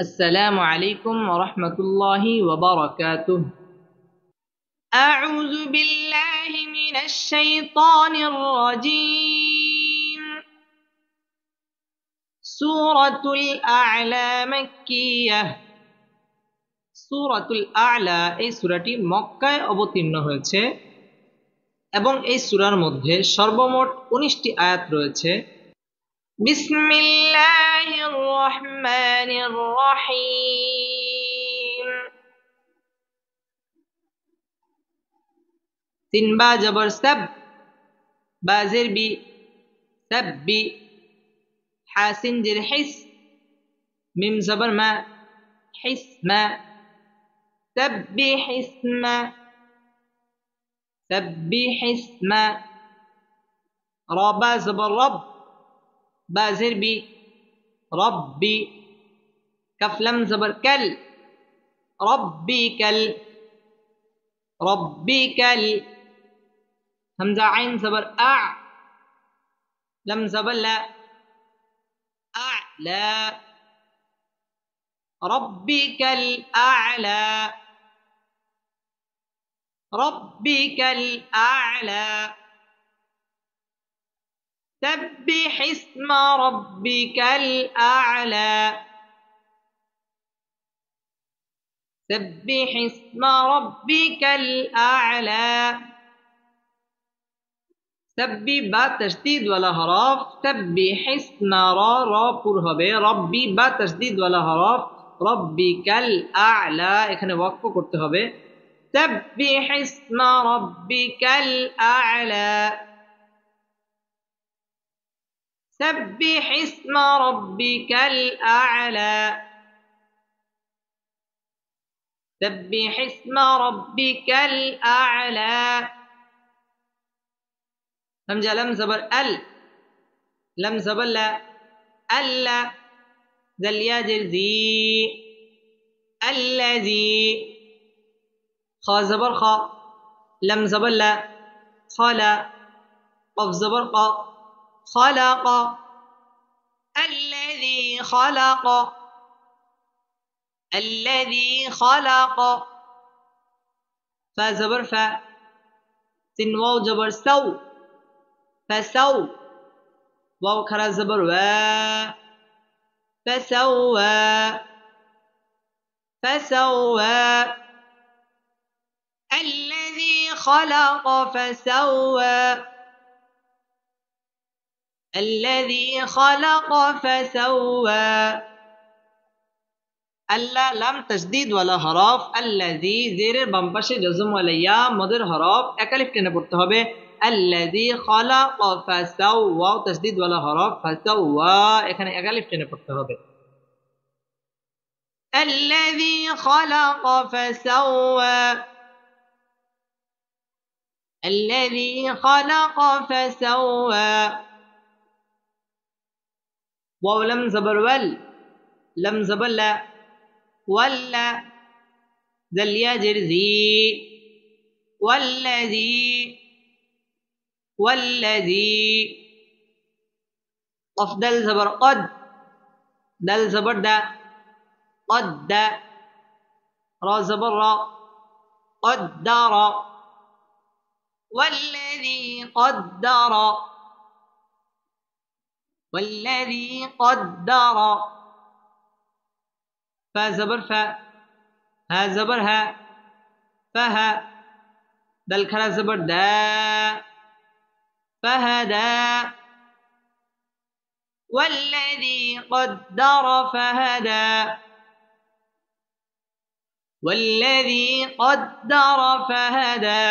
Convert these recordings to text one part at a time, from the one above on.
السلام عليكم ورحمة الله وبركاته. أعوذ بالله من الشيطان الرجيم. سورة الأعلى مكية। সূরাতুল আ'লা এই সূরাটি মক্কায় অবতীর্ণ হয়েছে এবং এই সূরার মধ্যে সর্বমোট 19টি আয়াত রয়েছে। বিসমিল্লাহির রহমানির রহিম। তিন বা জবর সাব, বা জের বি, সাব্বি, হাসিন জের হিস, মিম জবর মা, হিসমা, সাব্বিহ ইসমা, সাব্বিহ ইসমা। র বা জবর রব, বা জের বি, রব্বি, কাফ লাম জবর কাল, রব্বিকাল, রব্বিকাল। হামজা আইন জবর আ, লাম জবর লা, আ'লা, রব্বিকাল আ'লা, রব্বিকাল আ'লা। سبح اسم ربك الأعلى، سبح اسم ربك الأعلى। سبي با تشديد ولا حرف، سبح اسم را পুর হবে, রব্বি বা তসদিদ ওয়ালা হরফ, রব্বিকাল আ'লা এখানে ওয়াকফ করতে হবে। سبح اسم ربك الأعلى، سبح اسم ربك الأعلى، سبح اسم ربك الأعلى। همزة لم زبر ال، لم زبر لا، ألا، ذل ياجر ذي، الذي. خا زبر خا، لم زبر لا، خلا، قف زبر قا، خلق، الذي خلق، الذي خلق. فا زبر فا، سين واو جبر سو، فسو، واو خرا زبر وا، فسوى، فسوى. الذي خلق فسوى، الذي خلق فسوى। আল্লাহ লাম তাসদীদ ওয়ালা হরফ, আল্লাযী জেরের বাম পাশে জজম ওয়ালা ইয়া মদের হরফ, এক আলিফ টেনে পড়তে হবে। আল্লাযী খালাক ফাসাওয়া, তাসদীদ ওয়ালা হরফ, ফাসাওয়া এখানে এক আলিফ টেনে পড়তে হবে। আল্লাযী খালাক ফাসাওয়া, আল্লাযী খালাক ফাসাওয়া। ওয়াও লাম জবর ওয়াল, লাম জবর লা, ولا، ذل ياجر ذي، والذي، والذي. قف دل زبر قد، دل زبر دا، قد، را زبر را، قدر، والذي قدر، والذي قدر. فا زبر فا، ها زبر ها، فها، دل خرا زبر دا، فهدى، والذي قدر فهدى، والذي قدر فهدى.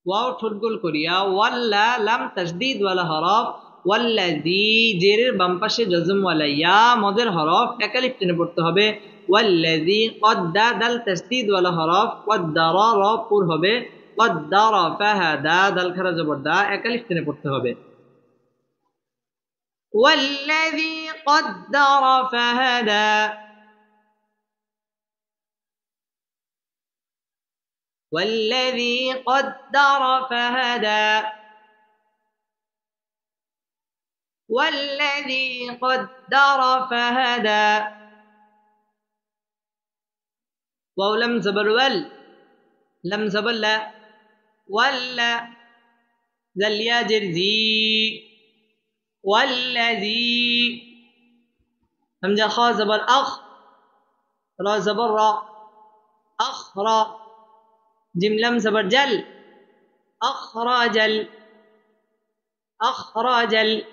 واو ঠোঁট গোল করিয়া, ওয়াল্লা লাম তাসদীদ ওয়ালা হরফ, ওয়াল্লাযী জেরের বাম পাশে জজম ওয়ালা ইয়া মদের হরফ, এক আলিফ টেনে পড়তে হবে। ওয়াল্লাযী কদ্দা, দাল তাসদীদ ওয়ালা হরফ, কদ্দারা রা পুর হবে, কদ্দারা ফাহাদা, দাল খারা জবর দা, এক আলিফ টেনে পড়তে হবে। ওয়াল্লাযী কদ্দারা ফাহাদা, والذي قدر فهدى، والذي قدر فهدى واو لم زبر ول لم زبر لا ولا ذل ياجر ذي والذي همزة خا زبر أخ را زبر را أخرى جيم لم زبر جل أخرجل أخرجل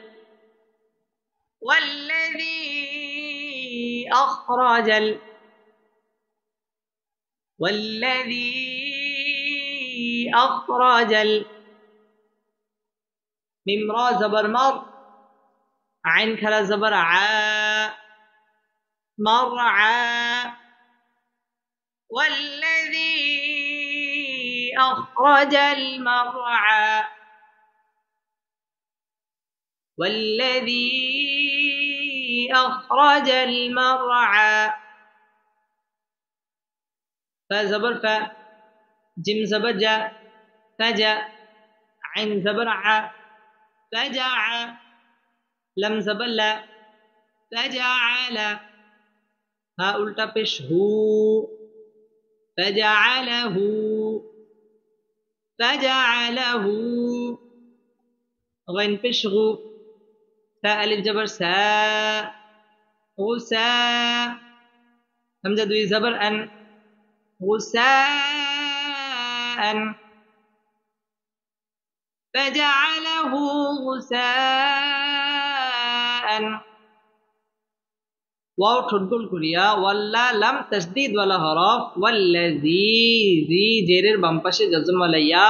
والذي أخرجل والذي أخرجل ميم را زبر مر عين كلا زبر عا مرعى والذي أخرج المرعى والذي أخرج المرعى فزبر ف جيم زبر جا فجا عين زبر ع فجع لم زبر لا فجعل ها उल्टा पेश हु فجعله فجعله غين पेश गु تا अलिफ जबर सा غسا همزة दुई जबर अन غساء فجعله غساء واو ঠোঁটগোল করিয়া ওয়াল্লা লাম তাসদীদ ওয়ালা হরফ ওয়াল্লাযী জি জেরের বাম পাশে জজম ওয়ালা ইয়া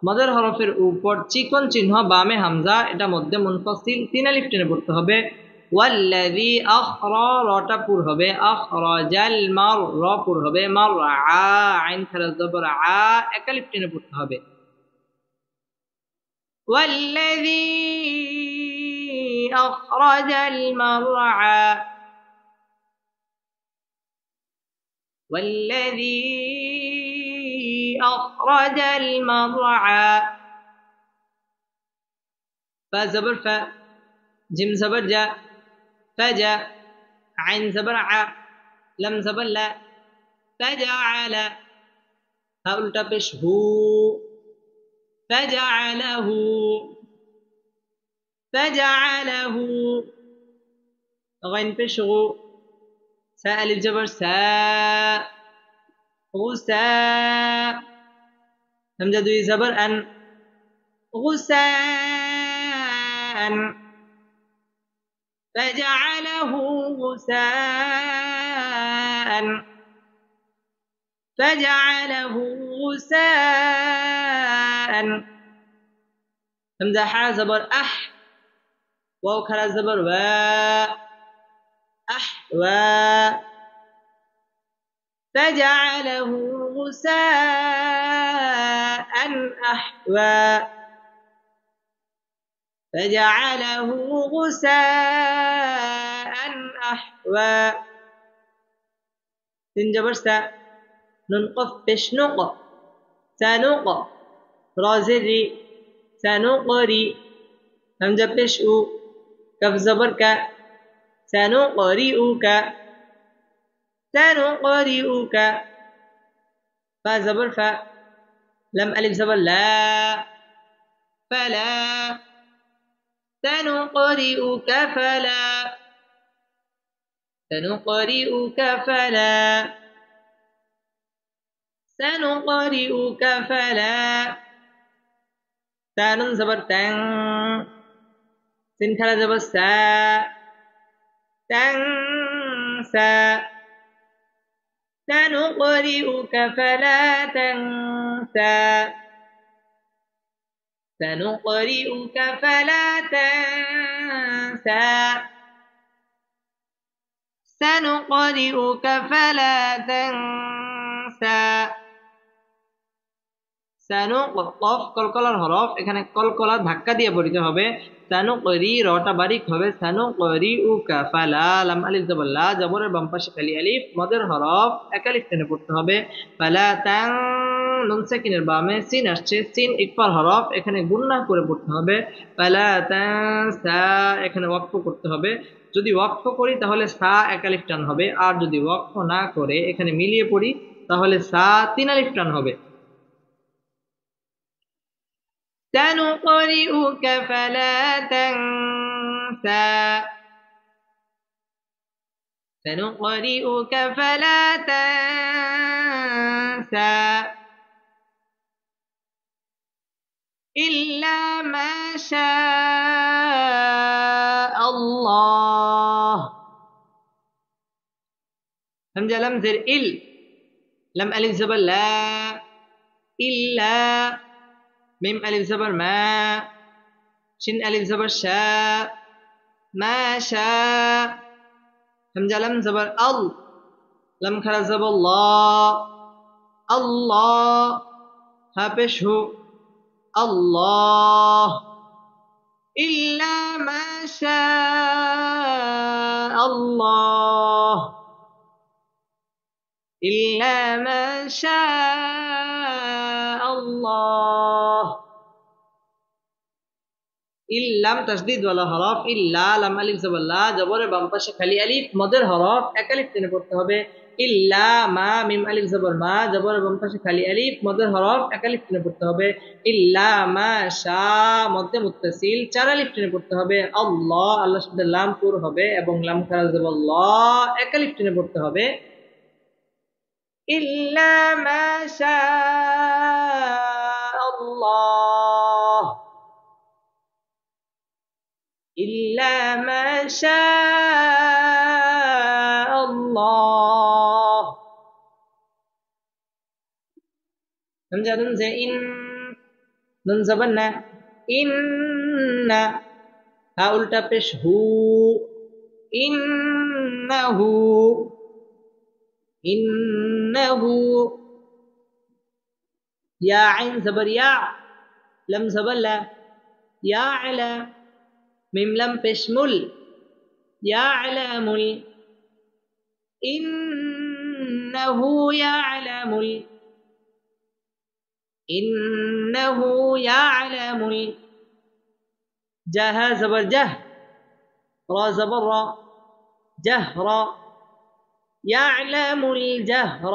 মদের হরফের উপর চিকন চিহ্ন বামে হামজা এটা মধ্যে মুনফাসিল তিন আলিফ টেনে পড়তে হবে ওয়াল্লাযী আখরা রটা পুর হবে আখরাজাল মার র পুর হবে মারআ আইন খারা জবর আ এক আলিফ টেনে পড়তে হবে ওয়াল্লাযী أخرج المرعى والذي أخرج المرعى فزبر ف جيم زبر جا فجا عين زبر ع لم زبر لا فجعل ها उल्टा पेश हु فجعله فجعله غين पेश गु सा अलिफ जबर सा غسا همزة दुई जबर अन غساء فجعله غساء فجعله غساء همزة حا زبر أح واو كلا زبر وا أحوى فجعله غساء أحوى فجعله غساء أحوى تنجبر سا ننقف بشنق سنق رازري سنقري همزة بشؤ كف زبر كا سنقرئك سنقرئك فا زبر فا لم ألف زبر لا فلا سنقرئك فلا سنقرئك فلا سنقرئك فلا سانون زبر تن سين كلا زبر سا تنسى سنقرئك فلا تنسى سنقرئك فلا تنسى سنقرئك فلا تنسى سنق قف কলকলার হরফ এখানে কলকলা ধাক্কা দিয়ে পড়তে হবে সানুকরি রটা বারিক হবে সানুকরিউকা ফালা লাম আলিফ জবর লা জবরের বাম পাশে খালি আলিফ মদের হরফ এক আলিফ টেনে পড়তে হবে ফালা তান নুন সাকিনের বামে সিন আসছে, সিন ইকফার হরফ, এখানে গুণনা করে পড়তে হবে। ফালা তানসা, এখানে ওয়াকফ করতে হবে। যদি ওয়াকফ করি তাহলে সা এক আলিফ টান হবে, আর যদি ওয়াকফ না করে এখানে মিলিয়ে পড়ি তাহলে সা তিন আলিফ টান হবে। سنقرئك فلا تنسى سنقرئك فلا تنسى إلا ما شاء الله همزة لم زر لم ألف زبر لا إلا ميم ألف زبر ما شين ألف زبر شاء ما شاء همزة لم زبر لم خرج زبر الله ها پیش هو الله إلا ما شاء الله إلا ما شاء الله ইল্লাম তাসদীদ ওয়ালা হরফ, ইল্লা লাম আলিফ জবর লা, জবরের বাম পাশে খালি আলিফ, মদের হরফ এক আলিফ টেনে পড়তে হবে। ইল্লা মা, মিম আলিফ জবর মা, জবরের বাম পাশে খালি আলিফ, মদের হরফ এক আলিফ টেনে পড়তে হবে। ইল্লা মা শা, মধ্যে মুত্তাসিল চার আলিফ টেনে পড়তে হবে। আল্লাহ, আল্লাহ শব্দের লাম পুর হবে এবং লাম খারা জবর ল, এক আলিফ টেনে পড়তে হবে। ইল্লা মা শা আল্লাহ إلا ما شاء الله همزة نون إن نون زبنا إن ها উল্টা পেশ হু ইন্নাহু ইন্নাহু ইয়া আইন জবর ইয়া লাম জবর লা ইয়া আলা ميم لم بشمل يعلم إنه يعلم إنه يعلم جه زبر جه را زبر را جهر يعلم الجهر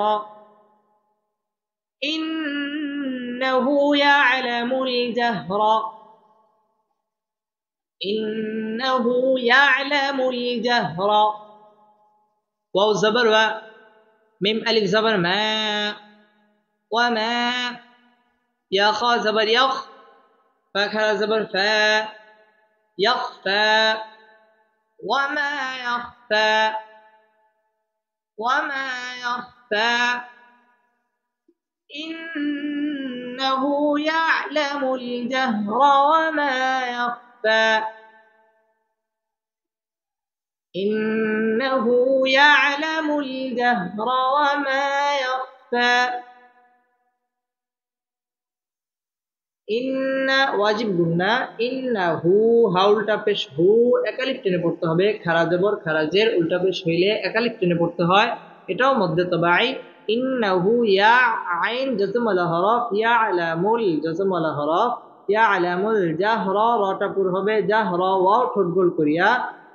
إنه يعلم الجهر إنه يعلم الجهر واو زبر و ميم ألف زبر ما وما يا خا زبر يخ فا زبر فا يخفى وما يخفى وما يخفى إنه يعلم الجهر وما يخفى إنه يعلم الجهر وما يخفى إن واجب গুণনা ইন্নাহু হা উল্টা পেশ হু এক আলিফ টেনে পড়তে হবে। খারা জবর খারাজের উল্টা পেশ হইলে এক আলিফ টেনে পড়তে হয়, এটাও মধ্যে তবাই। ইন্নাহু ইয়া আইন জজম আলা হরফ, ইয়া আলামুল জজম আলা হরফ, ইয়া আলামুল জাহরা রটা পুর হবে, জাহরা ওয়াও ঠোঁট গোল করিয়া,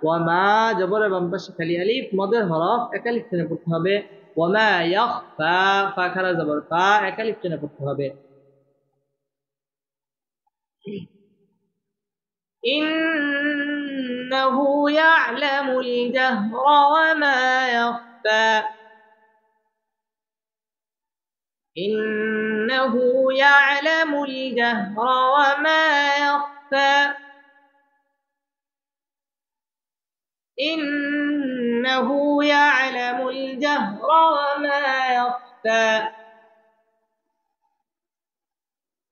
ওয়ামা জবরের বাম পাশে খালি আলিফ, মদের হরফ এক আলিফ টেনে পড়তে হবে। ওয়ামা ইয়াখফা ফা খারা জবর ফা এক আলিফ টেনে পড়তে হবে। إنه يعلم الجهر وما يخفى إنه يعلم الجهر وما يخفى إنه يعلم الجهر وما يخفى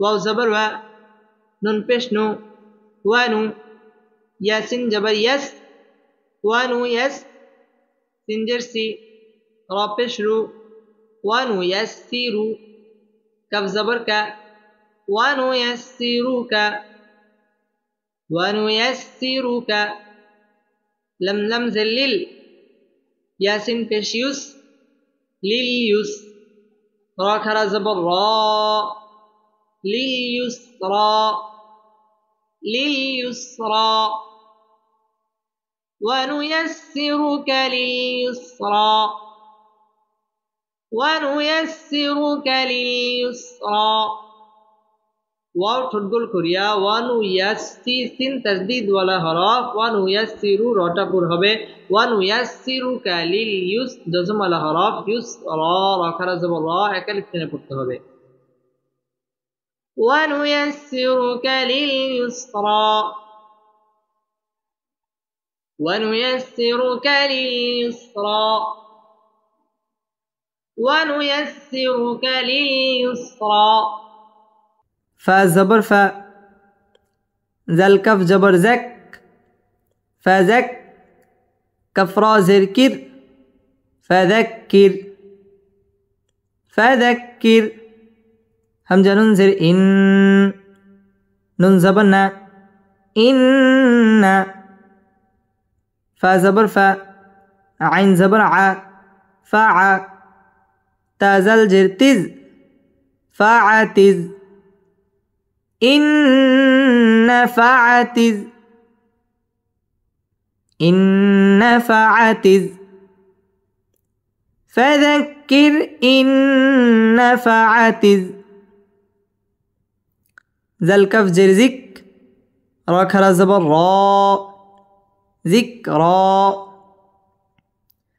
واو زبر و نون پیش نو وانو ياسين جبر يس وانو يس سنجر سي را پیش رو وانو يسيرو كف زبر کا وانو يسيروك وانو يسيروك لم لم زلل ياسين پیش يس لليس را খারা জবর را لليسرى لليسرى ونيسرك لليسرى ونيسرك لليسرى واو ঠোঁটগোল করিয়া ওয়ানুয়াসসি সিন তাসদীদ ওয়ালা হরফ ওয়ানুয়াসসিরু রটা পুর হবে ওয়ানুয়াসসিরুকা লিল ইউস জজম ওয়ালা হরফ ইউসরা রা খারা জবর রা একালিফ টেনে পড়তে হবে ওয়ানুয়াসসিরুকা লিল ইউসরা ونيسرك لليسرى ونيسرك لليسرى فا زبر فا ذل كف جبر زك فذك كف را زر كر فذكر فذكر همزة نون زر إن نون زبر نا إن فا زبر فا عين زبر ع فع تا زل جر تز فعتز إن فعتز إن فعتز فذكر إن فعتز ذل كف جر زك را خرا زبر را ذكرى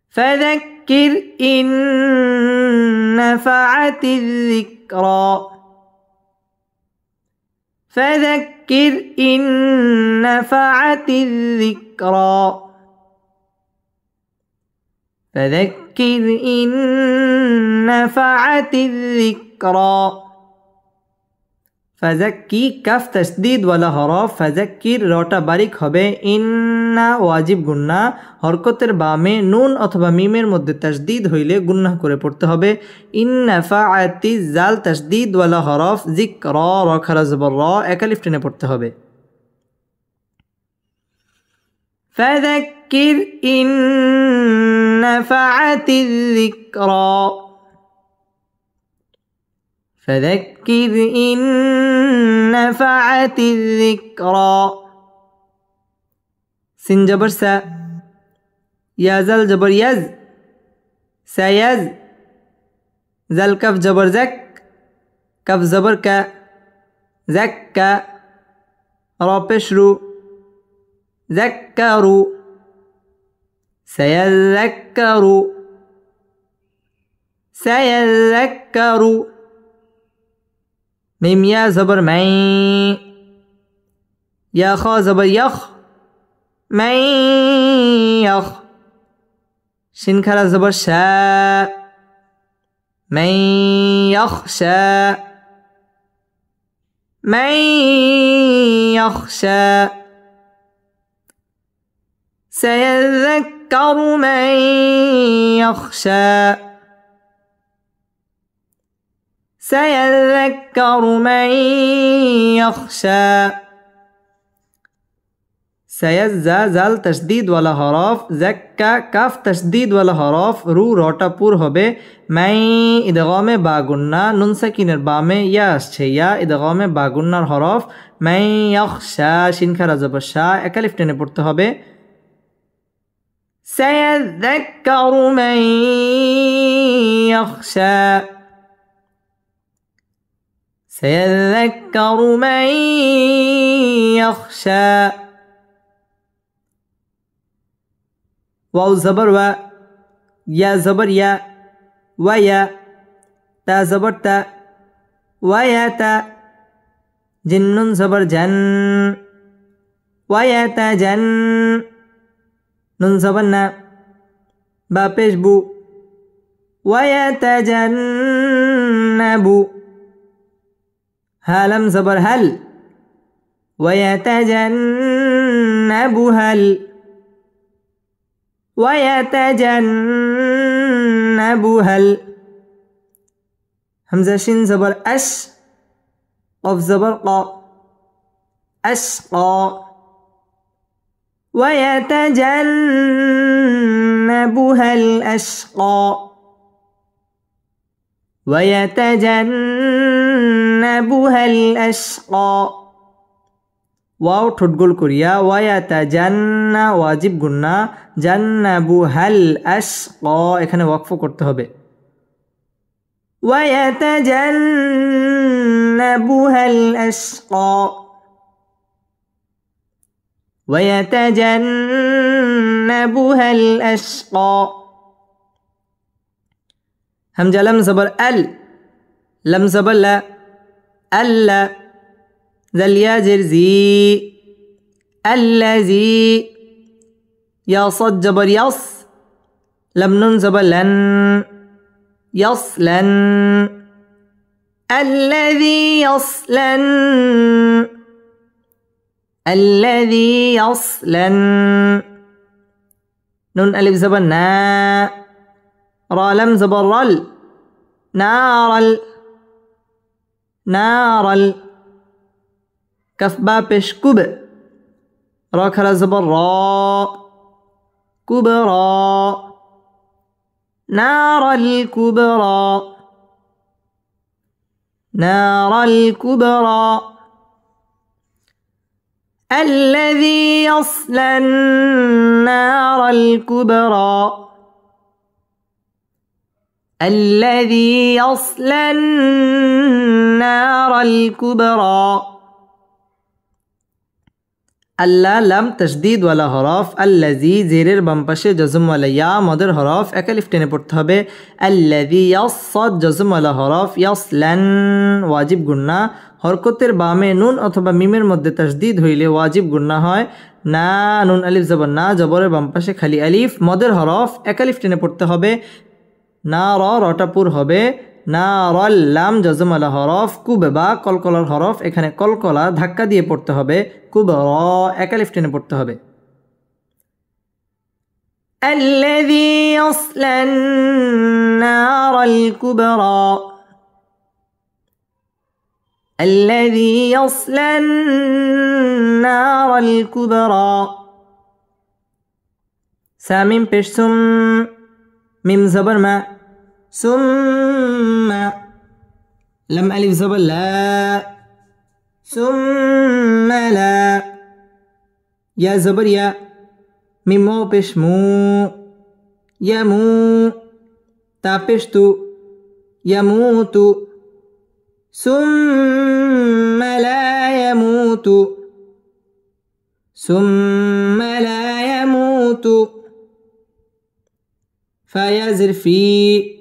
فذكر إن نفعت الذكرى فذكر إن نفعت الذكرى فذكر إن نفعت الذكرى فذكي كف تشديد ولا हरफ فذكر রটা বারিক হবে ইন্না ওয়াজিব গুন্না হরকতের বামে নুন অথবা মিমের মধ্যে তাসদীদ হইলে গুন্নাহ করে পড়তে হবে ইন্না ফাআতি জাল তাসদীদ ওয়ালা হরফ যিকরা রা খারা জবর রা একালিফ টেনে পড়তে হবে فذكر إن نفعت الذكرى فذكر إن نفعت الذكرى سين جبر سا يا زل جبر يز سيز زل كف جبر زك كف زبر كا زكا را بشرو ذكروا سيذكروا سيذكروا ميم يا زبر مي يا خا زبر يخ مي يخ شين خرا زبر شا من يخشى من يخشى سيذكر من يخشى سيذكر من يخشى سيزا زال تشديد ولا حرف زكا كاف تشديد ولا حرف رو روটা পুর হবে মাই ইদগামে বা গুন্না নুন সাকিনের বামে ইয়া আসছে ইয়া ইদগামে বা গুন্নার হরফ মাই ইয়াখশা শিন খারা জবর শা একালিফ টেনে পড়তে হবে سيذكر من يخشى سيذكر من يخشى واو زبر و يا زبر يا ويا تا زبر تا ويا تا جن زبر جن ويا تا جن نون زبر نا با پیش بو ويتجنب هالم زبر هل ويتجنبها ويتجنبها همزة شين زبر أش قف زبر قا أشقى ويتجنبها الأشقى ويتجنبها الأشقى ওয়াও ঠোঁট গোল করিয়া ওয়ায়াতাজান্না ওয়াজিব গুন্না জান্নাবুহাল আশকা এখানে ওয়াকফ করতে হবে ওয়ায়াতাজান্নাবুহাল আশকা ওয়ায়াতাজান্নাবুহাল আশকা হামজা লাম জবর আল লাম জবর লা আল্লা ذل ياجر زي الذي يصد جبر يص لم نون زبر لن يصلن الذي يصلن الذي يصلن نون ألف زبر نا را لم زبر رل نار نار كف با پیش کب را کھرا زبر را کبرا نار الكبرى نار الكبرى الذي يصلى النار الكبرى الذي يصلى النار الكبرى আল্লাহ লাম তাসদীদ ওয়ালা হরফ আল্লাযী জেরের বাম পাশে জজম ওয়ালা ইয়া মদের হরফ একা লিফ টেনে পড়তে হবে আল্লাযী ইয়াসসাদ জজম ওয়ালা হরফ ইয়াসলান ওয়াজিব গুন্না হরকতের বামে নুন অথবা মিমের মধ্যে তাসদীদ হইলে ওয়াজিব গুন্না হয় না নুন আলিফ জবর না জবরের বাম পাশে খালি আলিফ মদের হরফ একা লিফ টেনে পড়তে হবে না রটা পুর হবে নারাল লাম জজম ওয়ালা হরফ কুববা কলকলার হরফ এখানে কলকলা ধাক্কা দিয়ে পড়তে হবে কুবরা একা লিফ টেনে পড়তে হবে الذي يصلى النار الكبرى الذي يصلى النار الكبرى سامين پیش سم ميم زبر ما ثم لم ألف زبر لا ثم لا يا زبر يا ميم مو پیش مو يمو تا پیش تو يموت ثم لا يموت ثم لا يموت فيزر في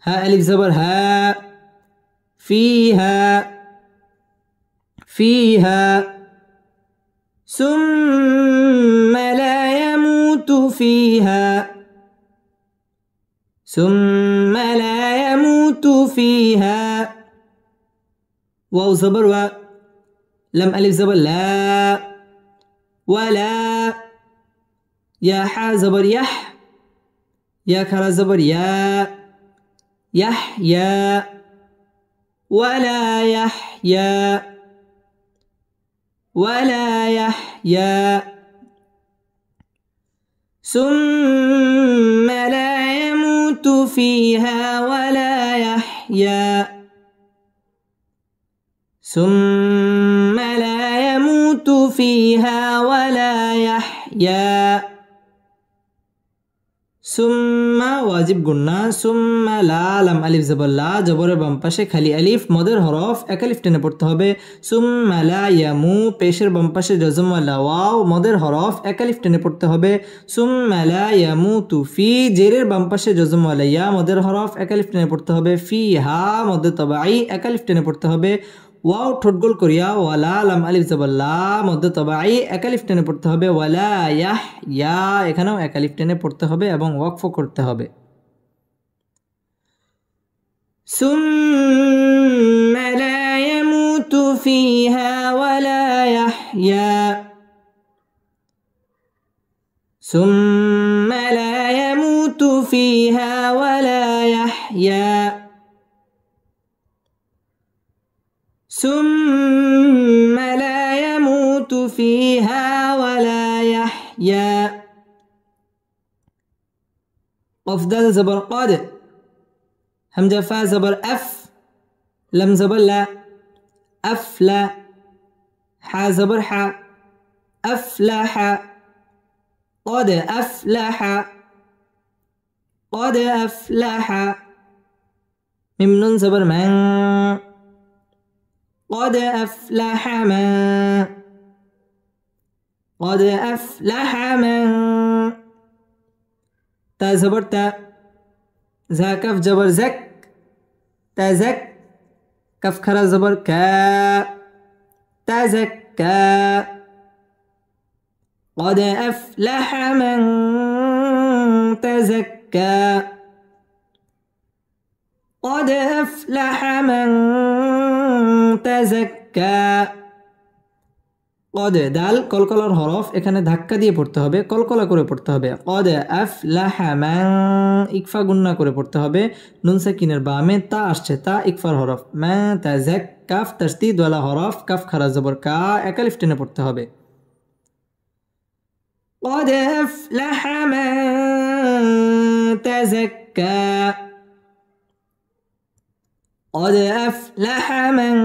ها ألف زبر ها فيها فيها ثم لا يموت فيها ثم لا يموت فيها واو زبر و لم ألف زبر لا ولا يا حا زبر يح يا كرا زبر يا يحيى ولا يحيى ولا يحيى ثم لا يموت فيها ولا يحيى ثم لا يموت فيها ولا يحيى সুম্মা ওয়াজিব গুন্না সুম্মা লা লাম আলিফ জবর লা জবরের বাম পাশে খালি আলিফ মদের হরফ এক আলিফ টেনে পড়তে হবে সুম্মা লা ইয়ামু পেশের বাম পাশে জজম ওয়ালা ওয়াও মদের হরফ এক আলিফ টেনে পড়তে হবে সুম্মা লা ইয়ামুতু ফি জেরের বাম পাশে জজম ওয়ালা ইয়া মদের হরফ এক আলিফ টেনে পড়তে হবে ফি হা মদের তবাই এক আলিফ টেনে পড়তে হবে ওয়াও ঠোঁট গোল করিয়া ওয়ালা লাম আলিফ জবর লা মধ্যে তবাই এক আলিফ টেনে পড়তে হবে ওয়ালা ইয়াহ ইয়া এখানেও এক আলিফ টেনে পড়তে হবে এবং ওয়াকফ করতে হবে সুম্মা লা ইয়ামুতু ফিহা ওয়ালা ইয়াহইয়া সুম্মা লা ইয়ামুতু ফিহা ওয়ালা ইয়াহইয়া ثم لا يموت فيها ولا يحيا قف دال زبر قاد همزة فا زبر أف لم زبر لا أفلا حا زبر حا أفلح قد أفلح قد أفلح ميم نون زبر من قد أفلح من قد أفلح من تا زبر تا زا كف جبر زك تزك كف خرا زبر كا تزكى قد أفلح من تزكى قد أفلح من تزكى قد দাল কলকলার হরফ এখানে ধাক্কা দিয়ে পড়তে হবে কলকলা করে পড়তে হবে قد أفلح من ইকফা গুন্না করে পড়তে হবে নুন সাকিনের বামে তা আসছে তা ইকফার হরফ মা তাজাক কাফ তাসদীদ ওয়ালা হরফ কাফ খারা জবর কা এক আলিফ টেনে পড়তে হবে قد أفلح من تزكى قد أفلح من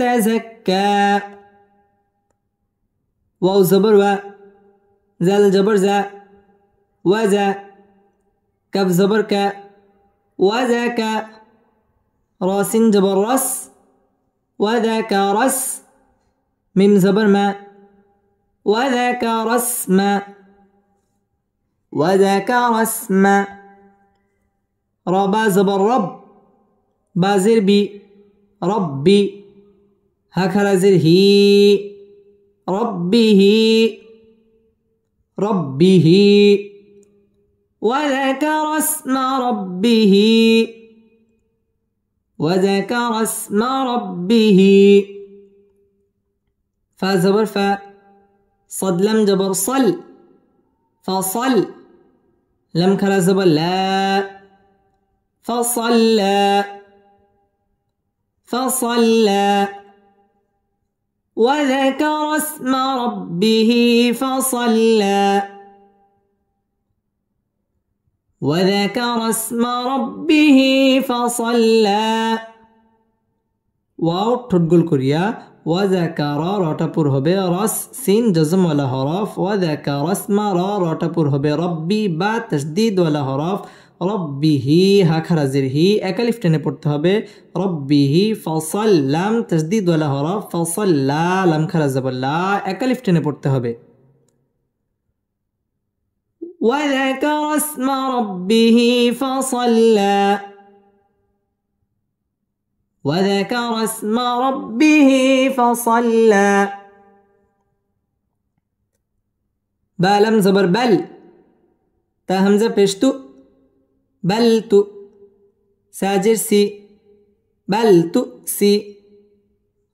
تزكى واو زبر و زال جبر زا وزا كف زبر كا وذاك راس جبر رس وذاك رس ميم زبر ما وذاك رسم وذاك رسم ربا زبر رب بازر بي ربي هكذا زر هي ربه ربه وذكر اسم ربه وذكر اسم ربه فزبر فا صد لم جبر صل فصل لم كلا زبر لا فصلى فصلى وذكر اسم ربه فصلى وذكر اسم ربه فصلى واو ঠোঁটগোল করিয়া وذكر রটাপুর হবে রস সিন জজম ওয়ালা হরফ وذكر اسم রটাপুর হবে রব্বি বা তাসদীদ ওয়ালা হরফ রব্বিহি হা খারা জের হি এক আলিফ টেনে পড়তে হবে রব্বিহি ফসল লাম তাসদীদ ওয়ালা হরফ ফসল্লা লাম খারা জবর লা এক আলিফ টেনে পড়তে হবে وذكر اسم ربه فصلى وذكر اسم ربه فصلى با لم زبر بل تا همزة پیشتو بل تو ساجر سي بل تؤسي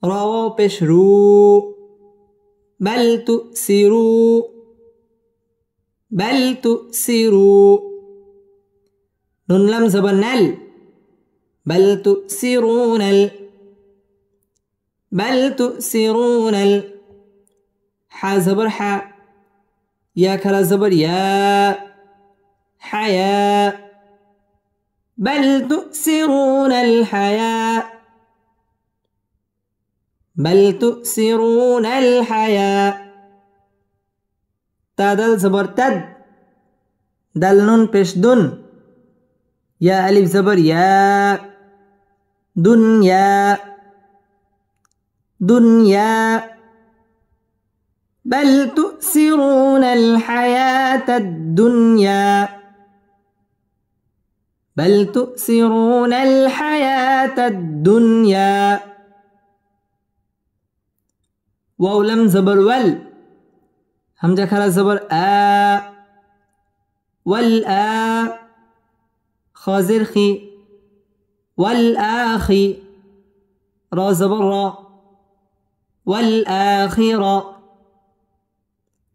راو پیشرو بل تؤسرو بل تؤسروا نون لم زبر نل بل تؤسرون بل تؤسرون حا زبر حا يا كلا زبر يا حياء بل تؤسرون الحياء بل تؤسرون الحياء تادل زبر تد دل نون پیش دن يا ألف زبر يا دنيا دنيا بل تؤسرون الحياة الدنيا بل تؤسرون الحياة الدنيا واو لم زبر ول همزة خلا زبر والآ خازر خي والآخي را زبر را والآخرة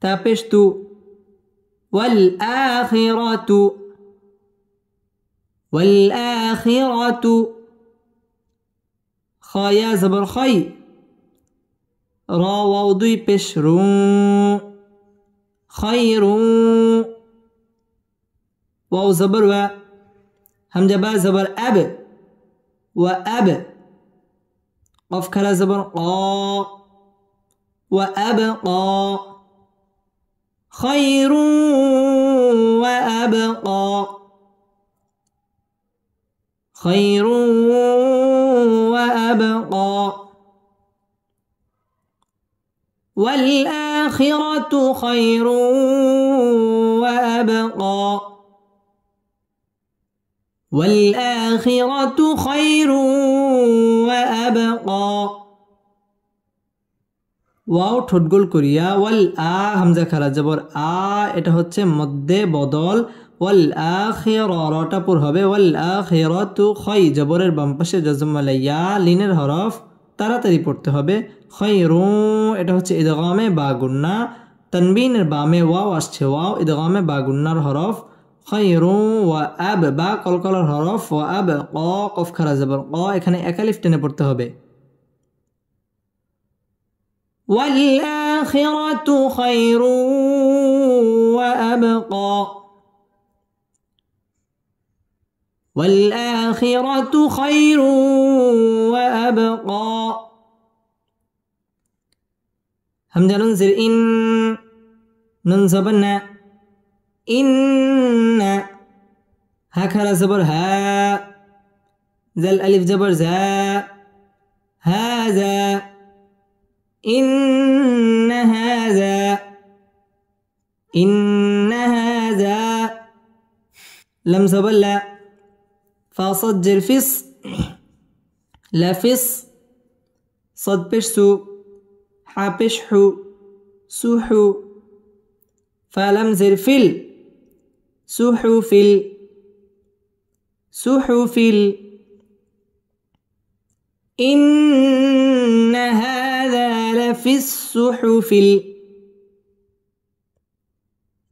تابشتو والآخرة والآخرة خايا زبر خي را وضي بشرون خير واو زبر و همزة با زبر أب وأب قف كلا زبر قا وأبقى خير وأبقى خير وأبقى والآخرة خير وأبقى والآخرة خير وأبقى ওয়াও ঠোঁট গোল করিয়া ওয়াল আ হামজা খারা জবর আ এটা হচ্ছে মধ্যে বদল ওয়াল আখিরা রটা পুর হবে ওয়াল আখিরাতু খাই জবরের বাম পাশে জজম ওয়ালা ইয়া লিনের হরফ তাড়াতাড়ি পড়তে হবে খায়রু এটা হচ্ছে ইদগামে বা গুন্না তানবিনের বামে ওয়াও আসছে ওয়াও ইদগামে বা গুন্নার হরফ খায়রু ওয়া আব বা কলকলার হরফ ওয়া আব ক কফ খারা জবর ক এখানে এক আলিফ টেনে পড়তে হবে والآخرة خير وأبقى والآخرة خير وأبقى همزة ننزل إن ننزبنا إن هكذا زبر ها ذا الألف زبر ذا هذا إن هذا لم زبل فصجر فص لفص صد بشسو حبشحو سوحو فلم زر فل سوحو فل إن هذا لفي الصحف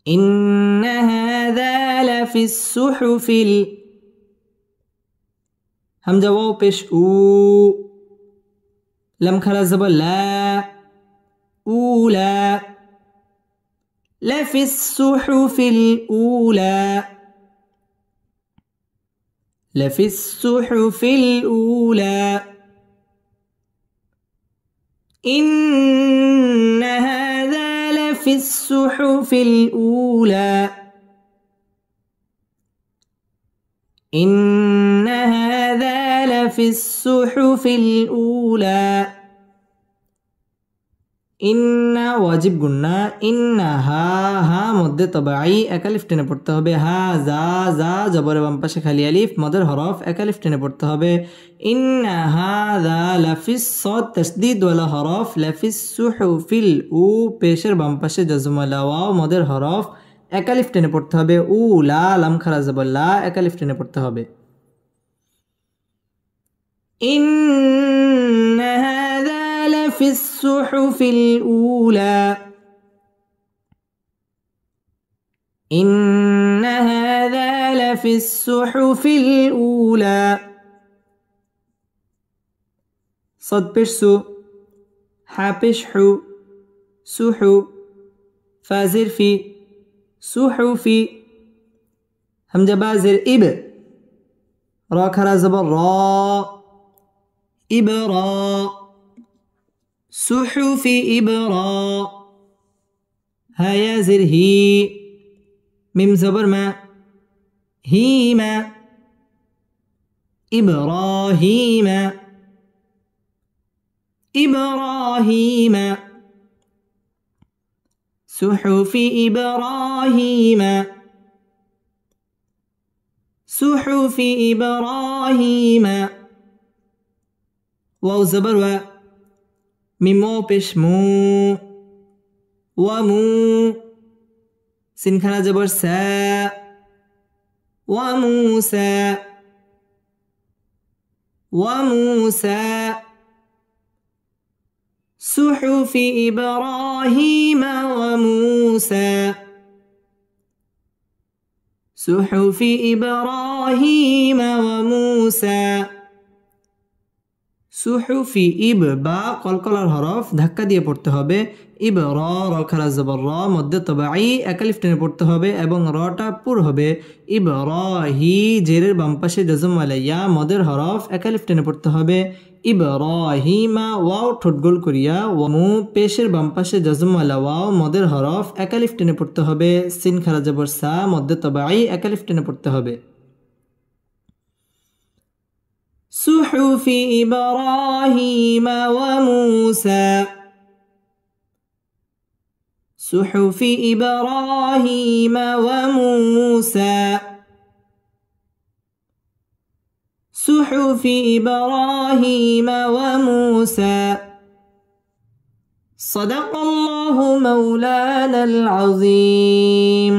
إن هذا لفي الصحف همزة واو بش أو لم خلا زبر لا أولى لفي الصحف الأولى لفي الصحف الأولى إن هذا لفي الصحف الأولى إن هذا لفي الصحف الأولى إن واجب قلنا إنها ها مد طبيعي أكلف টেনে পড়তে হবে হা যা যা জবরের বাম পাশে খালি আলিফ মদের হরফ একালিফ টেনে পড়তে হবে إن هذا لفي الصاد تشديد ولا হরফ لفي الصحف ও পেশের বাম পাশে জজম ওয়ালা ওয়াও মদের হরফ একালিফ টেনে পড়তে হবে উলা লাম খারা জবর লা একালিফ টেনে পড়তে হবে إن هذا لفي الصحف الأولى إن هذا لفي الصحف الأولى صد بشسو حابشحو سوحو فازر في سوحوفي همزة بازر إب را كرا زبر را إبرا صحف إبرا هيا زر هي ميم زبر ما هيما إبراهيم إبراهيم صحف إبراهيم صحف إبراهيم واو زبر و ميمو بشمو ومو سنخنا زبر سا وموسى وموسى صحف إبراهيم وموسى صحف إبراهيم وموسى সুহুফি ইব বা কলকলার হরফ ধাক্কা দিয়ে পড়তে হবে। ইব র র খারা জবর র মধ্যে তবাই একালিফ টেনে পড়তে হবে এবং রটা পুর হবে। ইব র হি জেরের বাম পাশে জজম ওয়ালাইয়া মদের হরফ একালিফ টেনে পড়তে হবে। ইব র হিমা ওয়াও ঠোঁট গোল করিয়া ওয়ামু পেশের বাম পাশে জজম ওয়ালা ওয়াও মদের হরফ একালিফ টেনে পড়তে হবে। সিন খারা জবর সা মধ্যে তবাই একালিফ টেনে পড়তে হবে। صحف إبراهيم وموسى صحف إبراهيم وموسى صحف إبراهيم وموسى صدق الله مولانا العظيم.